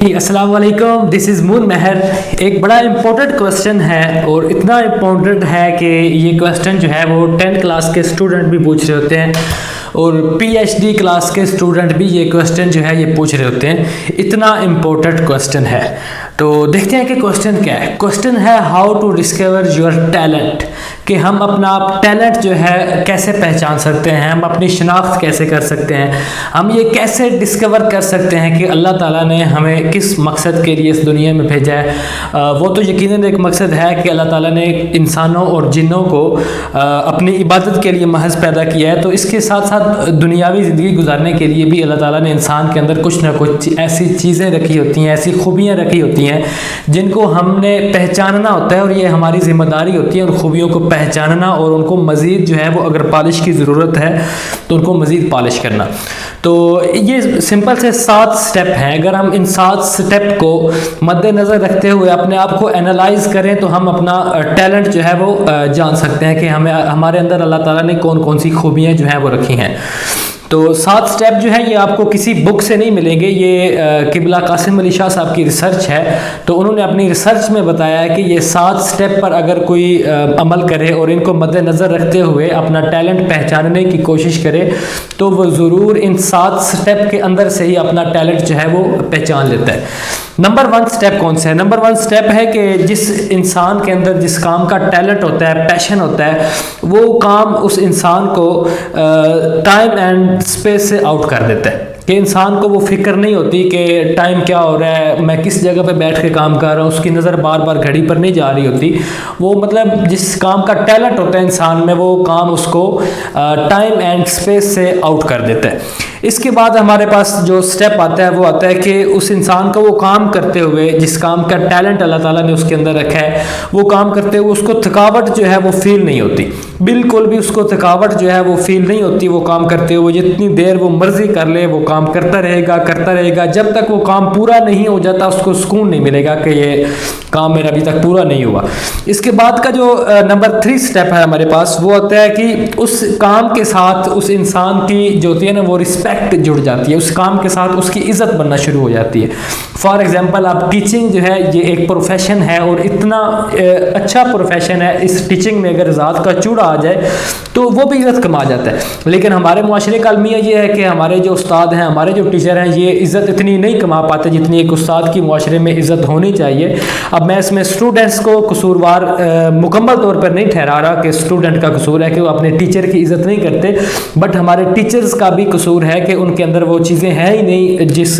अस्सलाम वालेकुम, this is moon महर। एक बड़ा इम्पोर्टेंट क्वेश्चन है और इतना इम्पोर्टेंट है कि ये क्वेश्चन जो है वो 10th क्लास के स्टूडेंट भी पूछ रहे होते हैं और पीएचडी क्लास के स्टूडेंट भी ये क्वेश्चन जो है ये पूछ रहे होते हैं। इतना इम्पोर्टेंट क्वेश्चन है, तो देखते हैं कि क्वेश्चन क्या है। क्वेश्चन है how to discover your talent, कि हम अपना टैलेंट जो है कैसे पहचान सकते हैं, हम अपनी शिनाख्त कैसे कर सकते हैं, हम ये कैसे डिस्कवर कर सकते हैं कि अल्लाह ताला ने हमें किस मकसद के लिए इस दुनिया में भेजा है। वो तो यकीनन एक मकसद है कि अल्लाह ताला ने इंसानों और जिन्नों को अपनी इबादत के लिए महज पैदा किया है, तो इसके साथ साथ दुनियावी ज़िंदगी गुजारने के लिए भी अल्लाह ताला ने इंसान के अंदर कुछ ना कुछ ऐसी चीज़ें रखी होती हैं, ऐसी खूबियाँ रखी होती हैं जिनको हमने पहचानना होता है और ये हमारी ज़िम्मेदारी होती है उन खूबियों को पहचानना और उनको मज़ीद जो है वो अगर पॉलिश की ज़रूरत है तो उनको मज़ीद पॉलिश करना। तो ये सिंपल से 7 स्टेप हैं। अगर हम इन 7 स्टेप को मद्देनज़र रखते हुए अपने आप को एनालाइज करें तो हम अपना टैलेंट जो है वो जान सकते हैं कि हमें हमारे अंदर अल्लाह ताला ने कौन कौन सी खूबियाँ जो हैं वो रखी हैं। तो 7 स्टेप जो है ये आपको किसी बुक से नहीं मिलेंगे, ये किबला कासिम अली शाह साहब की रिसर्च है। तो उन्होंने अपनी रिसर्च में बताया है कि ये 7 स्टेप पर अगर कोई अमल करे और इनको मद्देनज़र रखते हुए अपना टैलेंट पहचानने की कोशिश करे तो वो ज़रूर इन 7 स्टेप के अंदर से ही अपना टैलेंट जो है वो पहचान लेता है। नंबर 1 स्टेप कौन सा है? नंबर 1 स्टेप है कि जिस इंसान के अंदर जिस काम का टैलेंट होता है, पैशन होता है, वो काम उस इंसान को टाइम एंड स्पेस से आउट कर देता है। कि इंसान को वो फिक्र नहीं होती कि टाइम क्या हो रहा है, मैं किस जगह पे बैठ के काम कर रहा हूँ, उसकी नज़र बार बार घड़ी पर नहीं जा रही होती। वो मतलब जिस काम का टैलेंट होता है इंसान में, वो काम उसको टाइम एंड स्पेस से आउट कर देता है। इसके बाद हमारे पास जो स्टेप आता है वो आता है कि उस इंसान को वो काम करते हुए, जिस काम का टैलेंट अल्लाह ताला ने उसके अंदर रखा है, वो काम करते हुए उसको थकावट जो है वो फील नहीं होती। बिल्कुल भी उसको थकावट जो है वो फील नहीं होती। वो काम करते हुए जितनी देर वो मर्जी कर ले वो काम करता रहेगा। जब तक वो काम पूरा नहीं हो जाता उसको सुकून नहीं मिलेगा कि ये काम मेरा अभी तक पूरा नहीं हुआ। इसके बाद का जो नंबर 3 स्टेप है हमारे पास वो होता है कि उस काम के साथ उस इंसान की जो होती है ना वो रिस्पेक्ट जुड़ जाती है, उस काम के साथ उसकी इज्जत बनना शुरू हो जाती है। फॉर एग्जाम्पल आप टीचिंग जो है ये एक प्रोफेशन है और इतना अच्छा प्रोफेशन है, इस टीचिंग में अगर ज़ात का चूड़ा आ जाए तो वो भी इज्जत कमा जाता है। लेकिन हमारे मुआशरे का अलमिया ये है कि हमारे जो उस्ताद हैं, हमारे जो टीचर हैं, ये इज़्ज़त इतनी नहीं कमा पाते जितनी एक उस्ताद की मुआशरे में इज़्ज़त होनी चाहिए। अब मैं इसमें स्टूडेंट्स को कसूरवार मुकम्मल तौर पर नहीं ठहरा रहा कि स्टूडेंट का कसूर है कि वो अपने टीचर की इज़्ज़त नहीं करते, बट हमारे टीचर्स का भी कसूर है कि उनके अंदर वो चीज़ें हैं ही नहीं जिस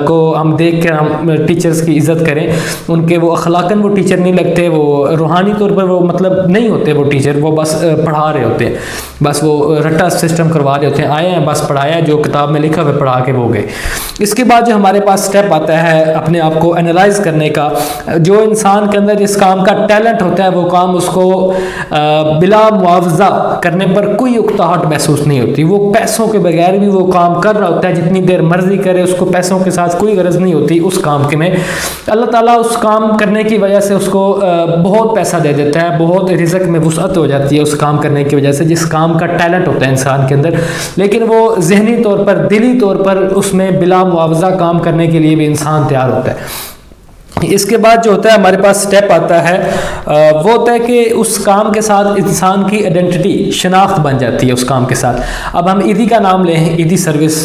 को हम देख कर हम टीचर्स की इज़्ज़त करें। उनके वो अखलाकन वो टीचर नहीं लगते, वो रूहानी तौर पर वो मतलब नहीं होते वो टीचर, वो बस पढ़ा रहे होते हैं, बस वो रट्टा सिस्टम करवा रहे होते हैं, आए हैं बस पढ़ाया, जो किताब में लिखा हुआ पढ़ा के वो गए। इसके बाद जो हमारे पास स्टेप आता है अपने आप को एनालाइज करने का, जो इंसान के अंदर जिस काम का टैलेंट होता है वो काम उसको बिला मुआवजा करने पर कोई उकताहट महसूस नहीं होती। वो पैसों के बगैर भी वो काम कर रहा होता है, जितनी देर मर्जी करे, उसको पैसों के साथ कोई गरज नहीं होती उस काम के में। अल्लाह ताला उस काम करने की वजह से उसको बहुत पैसा दे देता है, बहुत रिज़्क में वुसअत हो जाती है उस काम करने की वजह से, जिस काम का टैलेंट होता है इंसान के अंदर। लेकिन वो ज़हनी तौर पर, दिली तौर पर उसमें बिला मुआवजा काम करने के लिए भी इंसान तैयार होता है। इसके बाद जो होता है हमारे पास स्टेप आता है वो होता है कि उस काम के साथ इंसान की आइडेंटिटी, शनाख्त बन जाती है उस काम के साथ। अब हम ईदी का नाम लें, ईदी सर्विस,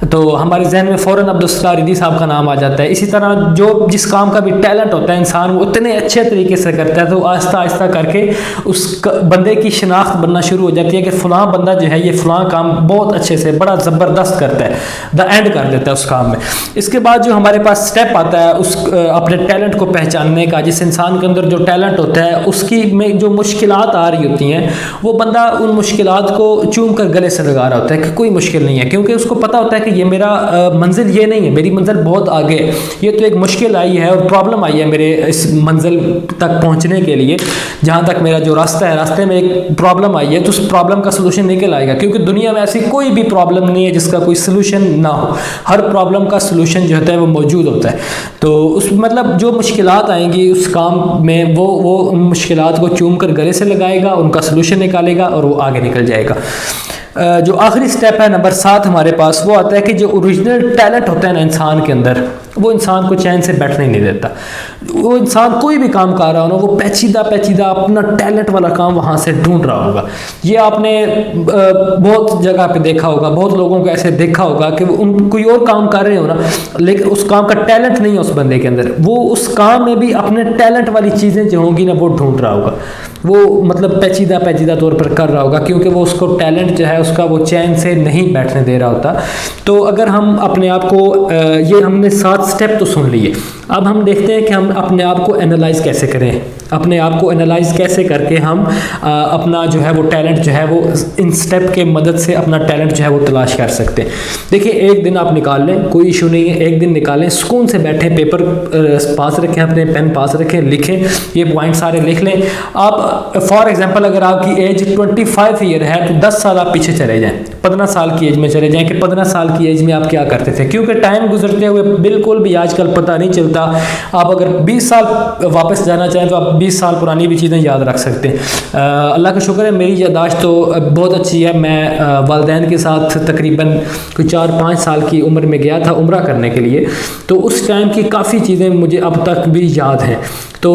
तो हमारे जहन में फ़ौरन अब्दुल सत्तार ईदी साहब का नाम आ जाता है। इसी तरह जो जिस काम का भी टैलेंट होता है इंसान वो उतने अच्छे तरीके से करता है तो आहिस्ता आहिस्ता करके उस बंदे की शनाख्त बनना शुरू हो जाती है कि फ़लाँ बंदा जो है ये फ़लाँ काम बहुत अच्छे से बड़ा ज़बरदस्त करता है, द एंड कर देता है उस काम में। इसके बाद जो हमारे पास स्टेप आता है उस अपने टैलेंट को पहचानने का, जिस इंसान के अंदर जो टैलेंट होता है उसकी में जो मुश्किलात आ रही होती हैं वो बंदा उन मुश्किलात को चूम कर गले से लगा रहा होता है कि कोई मुश्किल नहीं है, क्योंकि उसको पता होता है कि ये मेरा मंजिल ये नहीं है, मेरी मंजिल बहुत आगे है। ये तो एक मुश्किल आई है और प्रॉब्लम आई है मेरे इस मंजिल तक पहुंचने के लिए, जहाँ तक मेरा जो रास्ता है, रास्ते में एक प्रॉब्लम आई है तो उस प्रॉब्लम का सलूशन निकल आएगा। क्योंकि दुनिया में ऐसी कोई भी प्रॉब्लम नहीं है जिसका कोई सलूशन ना हो, हर प्रॉब्लम का सलूशन जो होता है वो मौजूद होता है। तो उस मतलब जो मुश्किलात आएंगी उस काम में वो उन मुश्किलात को चूम कर गले से लगाएगा, उनका सलूशन निकालेगा और वो आगे निकल जाएगा। जो आखिरी स्टेप है नंबर 7 हमारे पास वो आता है कि जो ओरिजिनल टैलेंट होता है ना इंसान के अंदर, वो इंसान को चैन से बैठने नहीं देता। वो इंसान कोई भी काम कर रहा हो ना, वो पेचीदा पेचीदा अपना टैलेंट वाला काम वहाँ से ढूंढ रहा होगा। ये आपने बहुत जगह पे देखा होगा, बहुत लोगों को ऐसे देखा होगा कि उन कोई और काम कर रहे हो ना, लेकिन उस काम का टैलेंट नहीं है उस बंदे के अंदर, वो उस काम में भी अपने टैलेंट वाली चीज़ें जो होंगी ना वो ढूंढ रहा होगा। वो मतलब पेचीदा पेचीदा तौर पर कर रहा होगा, क्योंकि वो उसको टैलेंट जो है उसका वो चैन से नहीं बैठने दे रहा होता। तो अगर हम अपने आप को ये हमने 7 स्टेप तो सुन लिए, अब हम देखते हैं कि हम अपने आप को एनालाइज कैसे करें, अपने आप को एनालाइज कैसे करके हम अपना जो है वो टैलेंट जो है वो इन स्टेप के मदद से अपना टैलेंट जो है वो तलाश कर सकते हैं। देखिए, एक दिन आप निकाल लें, कोई इशू नहीं है, एक दिन निकालें, सुकून से बैठें, पेपर पास रखें, अपने पेन पास रखें, लिखें, ये पॉइंट सारे लिख लें। आप फॉर एग्जांपल अगर आपकी एज 25 ईयर है तो 10 साल आप पीछे चले जाएं, 15 साल की एज में चले जाएं कि 15 साल की एज में आप क्या करते थे, क्योंकि टाइम गुजरते हुए बिल्कुल भी आजकल पता नहीं चलता। आप अगर 20 साल वापस जाना चाहें तो आप 20 साल पुरानी भी चीज़ें याद रख सकते हैं। अल्लाह का शुक्र है, मेरी यादाश्त तो बहुत अच्छी है। मैं वालिदैन के साथ तकरीबन कोई 4-5 साल की उम्र में गया था उम्रा करने के लिए, तो उस टाइम की काफ़ी चीज़ें मुझे अब तक भी याद हैं। तो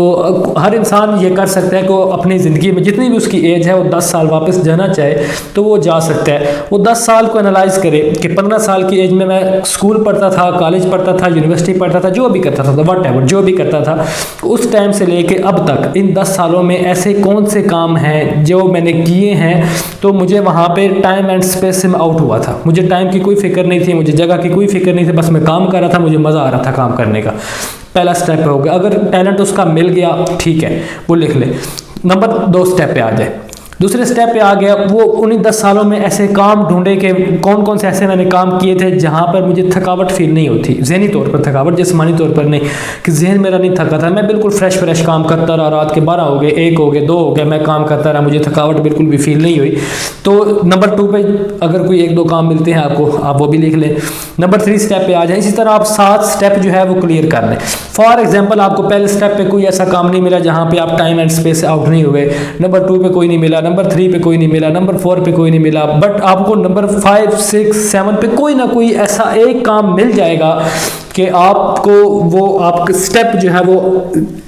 हर इंसान ये कर सकता है कि अपनी ज़िंदगी में जितनी भी उसकी एज है वो 10 साल वापस जाना चाहे तो वो जा सकता है। वो 10 साल को एनालाइज करे कि 15 साल की एज में मैं स्कूल पढ़ता था, कॉलेज पढ़ता था, यूनिवर्सिटी पढ़ता था, जो भी करता था, वट एवर जो भी करता था, उस टाइम से लेके अब तक इन 10 सालों में ऐसे कौन से काम हैं जो मैंने किए हैं तो मुझे वहाँ पे टाइम एंड स्पेस से मैं आउट हुआ था। मुझे टाइम की कोई फिक्र नहीं थी, मुझे जगह की कोई फिक्र नहीं थी, बस मैं काम कर रहा था, मुझे मज़ा आ रहा था काम करने का। पहला स्टेप हो गया। अगर टैलेंट उसका मिल गया ठीक है, वो लिख ले। नंबर 2 स्टेप पे आ जाए। दूसरे स्टेप पे आ गया, वो उन्हीं 10 सालों में ऐसे काम ढूंढे कि कौन कौन से ऐसे मैंने काम किए थे जहाँ पर मुझे थकावट फील नहीं होती, जहनी तौर पर थकावट, जिस्मानी तौर पर नहीं, कि जहन मेरा नहीं थका था, मैं बिल्कुल फ्रेश काम करता रहा। रात के 12 हो गए, 1 हो गए, 2 हो गए, मैं काम करता रहा, मुझे थकावट बिल्कुल भी फील नहीं हुई। तो नंबर 2 पे अगर कोई 1-2 काम मिलते हैं आपको, आप वो भी लिख लें। नंबर 3 स्टेप पे आ जाए। इसी तरह आप 7 स्टेप जो है वो क्लियर कर लें। फॉर एग्जाम्पल, आपको पहले स्टेप पे कोई ऐसा काम नहीं मिला जहाँ पे आप टाइम एंड स्पेस से आउट नहीं हुए, नंबर 2 पे कोई नहीं मिला, नंबर 3 पे कोई नहीं मिला, नंबर 4 पे कोई नहीं मिला, बट आपको नंबर 5, 6, 7 पे कोई ना कोई ऐसा एक काम मिल जाएगा कि आपको वो आप स्टेप जो है वो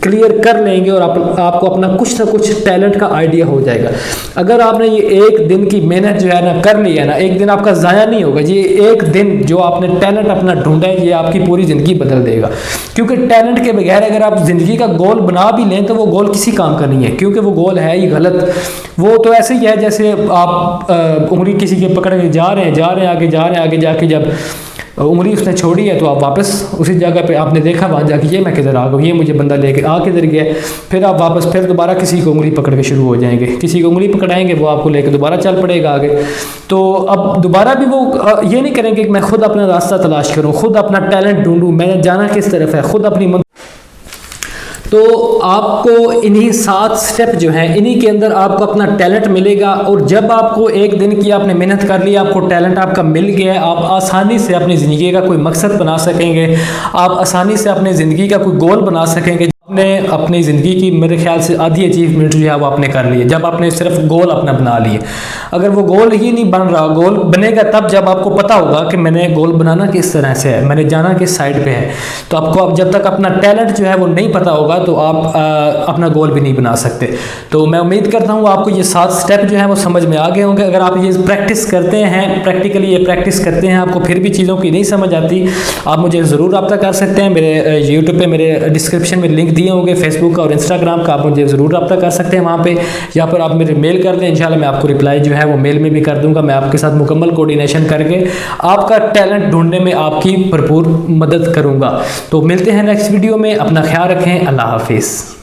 क्लियर कर लेंगे और आपको अपना कुछ ना कुछ टैलेंट का आइडिया हो जाएगा। अगर आपने ये एक दिन की मेहनत जो है ना कर ली है ना, एक दिन आपका ज़ाया नहीं होगा। ये एक दिन जो आपने टैलेंट अपना ढूंढा है, ये आपकी पूरी ज़िंदगी बदल देगा। क्योंकि टैलेंट के बगैर अगर आप ज़िंदगी का गोल बना भी लें तो वो गोल किसी काम का नहीं है, क्योंकि वो गोल है ही गलत। वो तो ऐसे ही है जैसे आप उंगली किसी के पकड़ के जा रहे हैं, आगे जाके जब उंगली उसने छोड़ी है तो आप वापस उसी जगह पे आपने देखा वहाँ जाके ये मैं किधर आ गया, ये मुझे बंदा लेके आ किधर गया, फिर आप वापस फिर दोबारा किसी को उंगली पकड़ के शुरू हो जाएंगे, किसी को उंगली पकड़ाएंगे, वो आपको लेके दोबारा चल पड़ेगा आगे। तो अब दोबारा भी वो ये नहीं करेंगे कि मैं खुद अपना रास्ता तलाश करूँ, खुद अपना टैलेंट ढूंढूँ, मैंने जाना किस तरफ है, खुद अपनी। तो आपको इन्हीं 7 स्टेप जो हैं, इन्हीं के अंदर आपको अपना टैलेंट मिलेगा। और जब आपको एक दिन की आपने मेहनत कर ली, आपको टैलेंट आपका मिल गया है, आप आसानी से अपनी ज़िंदगी का कोई मकसद बना सकेंगे, आप आसानी से अपनी ज़िंदगी का कोई गोल बना सकेंगे। आपने अपनी ज़िंदगी की मेरे ख्याल से आधी अचीवमेंट जो है वो आपने कर ली है, जब आपने सिर्फ गोल अपना बना लिए। अगर वो गोल ही नहीं बन रहा, गोल बनेगा तब जब आपको पता होगा कि मैंने गोल बनाना किस तरह से है, मैंने जाना किस साइड पे है। तो आपको अब जब तक अपना टैलेंट जो है वो नहीं पता होगा तो आप अपना गोल भी नहीं बना सकते। तो मैं उम्मीद करता हूँ आपको ये 7 स्टेप जो है वो समझ में आ गए होंगे। अगर आप ये प्रैक्टिस करते हैं, प्रैक्टिकली ये प्रैक्टिस करते हैं, आपको फिर भी चीज़ों की नहीं समझ आती, आप मुझे ज़रूर रब्ता कर सकते हैं। मेरे यूट्यूब पर मेरे डिस्क्रिप्शन में लिंक दिए होंगे फेसबुक का और इंस्टाग्राम का, आप मुझे ज़रूर रब्ता कर सकते हैं वहाँ पे, या फिर आप मेरे मेल कर दें, इंशाल्लाह मैं आपको रिप्लाई जो है वो मेल में भी कर दूंगा। मैं आपके साथ मुकम्मल कोऑर्डिनेशन करके आपका टैलेंट ढूंढने में आपकी भरपूर मदद करूँगा। तो मिलते हैं नेक्स्ट वीडियो में, अपना ख्याल रखें, अल्लाह हाफिज़।